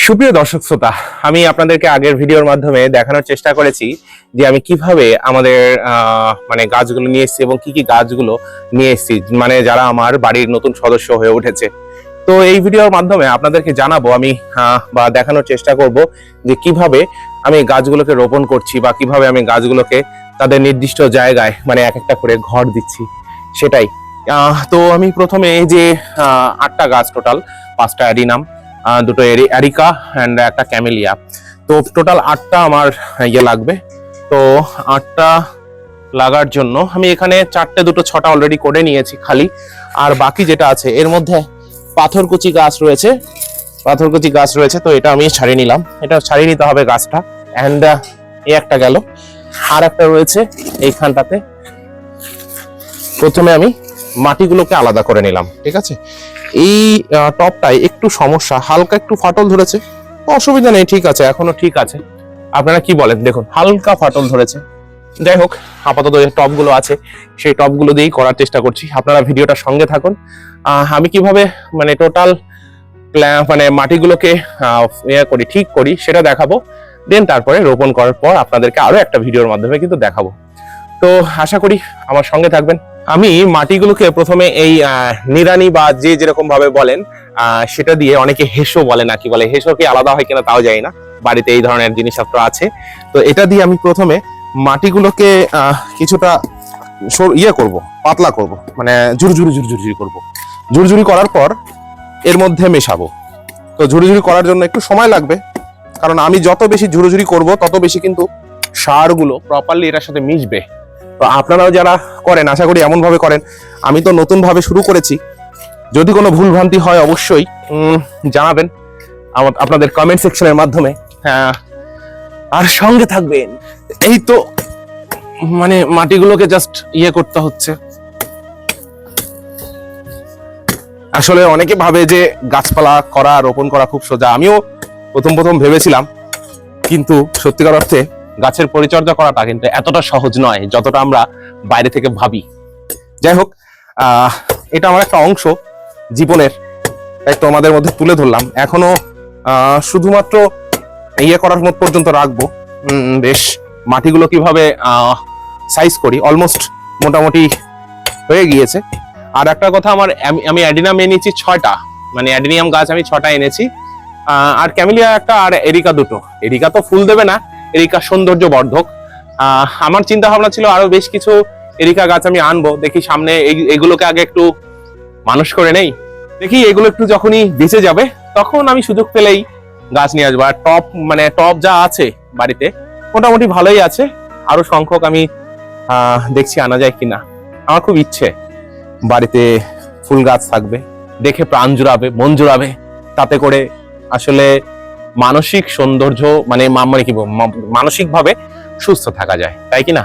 সুপ্রিয় দর্শক শ্রোতা, আমি আপনাদেরকে আগের ভিডিওর মাধ্যমে দেখানোর চেষ্টা করেছি যে আমি কিভাবে আমাদের মানে গাছগুলো নিয়ে এসেছি এবং কি কি গাছগুলো নিয়ে এসেছি, মানে যারা আমার বাড়ির নতুন সদস্য হয়ে উঠেছে। তো এই ভিডিওর মাধ্যমে আপনাদেরকে জানাবো আমি বা দেখানোর চেষ্টা করব যে কিভাবে আমি গাছগুলোকে রোপণ করছি বা কিভাবে আমি গাছগুলোকে তাদের নির্দিষ্ট জায়গায় মানে এক একটা করে ঘর দিচ্ছি, সেটাই। তো আমি প্রথমে এই যে 8টা গাছ, টোটাল 5টা অ্যাডিনাম, দুটো এরিকা অ্যান্ড একটা ক্যামেলিয়া, তো টোটাল 8টা আমার লাগবে। তো 8টা লাগার জন্য আমি এখানে 4টে, দুটো 6টা অলরেডি করে নিয়েছি খালি। আর বাকি যেটা আছে এর মধ্যে পাথরকুচি গাছ রয়েছে, তো এটা আমি ছাড়িয়ে নিলাম। এটা ছাড়িয়ে নিতে হবে গাছটা। অ্যান্ড এই একটা গেল, আর একটা রয়েছে এইখানটাতে। প্রথমে আমি মাটিগুলোকে আলাদা করে নিলাম, ঠিক আছে। এই টপটায় একটু সমস্যা, হালকা একটু ফাটল ধরেছে, অসুবিধা নেই, ঠিক আছে, এখনো ঠিক আছে। আপনারা কি বলেন? দেখুন, হালকা ফাটল ধরেছে। যাই হোক, আপাতত যে টপগুলো আছে সেই টপগুলো দিয়েই করার চেষ্টা করছি। আপনারা ভিডিওটা সঙ্গে থাকুন। আমি কিভাবে মানে টোটাল মানে মাটিগুলোকে ঠিক করি সেটা দেখাবো। দেন তারপরে রোপণ করার পর আপনাদেরকে আরো একটা ভিডিওর মাধ্যমে কিন্তু দেখাবো। তো আশা করি আমার সঙ্গে থাকবেন। আমি মাটিগুলোকে প্রথমে এই নিড়ানি বা যে যেরকম ভাবে বলেন সেটা দিয়ে, অনেকে হেসো বলে, নাকি বলে, হেসো কি আলাদা হয় কিনা তাও জানি না, বাড়িতে এই ধরনের জিনিসপত্র আছে। তো এটা দিয়ে আমি প্রথমে মাটিগুলোকে কিছুটা করব, পাতলা করব, মানে ঝুরঝুরি করব। ঝুরঝুরি করার পর এর মধ্যে মেশাবো। তো ঝুরঝুরি করার জন্য একটু সময় লাগবে, কারণ আমি যত বেশি ঝুরঝুরি করব তত বেশি কিন্তু সারগুলো প্রপারলি এটার সাথে মিশবে। তো আপনারাও যারা করেন, আশা করি এমন ভাবে করেন। আমি তো নতুন ভাবে শুরু করেছি, যদি কোনো ভুল ভ্রান্তি হয় অবশ্যই জানাবেন আপনাদের কমেন্ট সেকশনের মাধ্যমে। হ্যাঁ, আর সঙ্গে থাকবেন। এই তো মানে মাটিগুলোকে জাস্ট করতে হচ্ছে। আসলে অনেকে ভাবে যে গাছপালা করা, রোপণ করা খুব সোজা। আমিও প্রথম ভেবেছিলাম, কিন্তু সত্যিকার অর্থে গাছের পরিচর্যা করাটা কিন্তু এতটা সহজ নয় যতটা আমরা বাইরে থেকে ভাবি। যাই হোক, এটা আমার একটা অংশ জীবনের, তাই তো আমাদের মধ্যে তুলে ধরলাম। এখনো শুধুমাত্র করার মত পর্যন্ত রাখবো। বেশ, মাটিগুলো কিভাবে সাইজ করি, অলমোস্ট মোটামুটি হয়ে গিয়েছে। আর একটা কথা, আমি অ্যাডিনাম এনেছি 6টা, মানে অ্যাডিনিয়াম গাছ আমি 6টা এনেছি। আর ক্যামেলিয়া একটা, আর এরিকা 2টো। এরিকা তো ফুল দেবে না, এরিকা সৌন্দর্য বর্ধক। আমার চিন্তা ভাবনা ছিল আরো বেশ কিছু এরিকা গাছ আমি আনবো। দেখি সামনে এগুলোকে আগে একটু মানুষ করে নেই, দেখি এগুলো একটু যখনই বেঁচে যাবে তখন আমি সুযোগ পেলেই গাছ নিয়ে আসবো। আর টপ যা আছে বাড়িতে মোটামুটি ভালোই আছে। আরো সংখ্যক আমি দেখছি আনা যায় কিনা। আমার খুব ইচ্ছে বাড়িতে ফুল গাছ থাকবে, দেখে প্রাণ জুড়াবে, মন জুড়াবে। তাতে করে আসলে মানসিক সৌন্দর্য মানে কি বলবো, মানসিক ভাবে সুস্থ থাকা যায়, তাই কি না?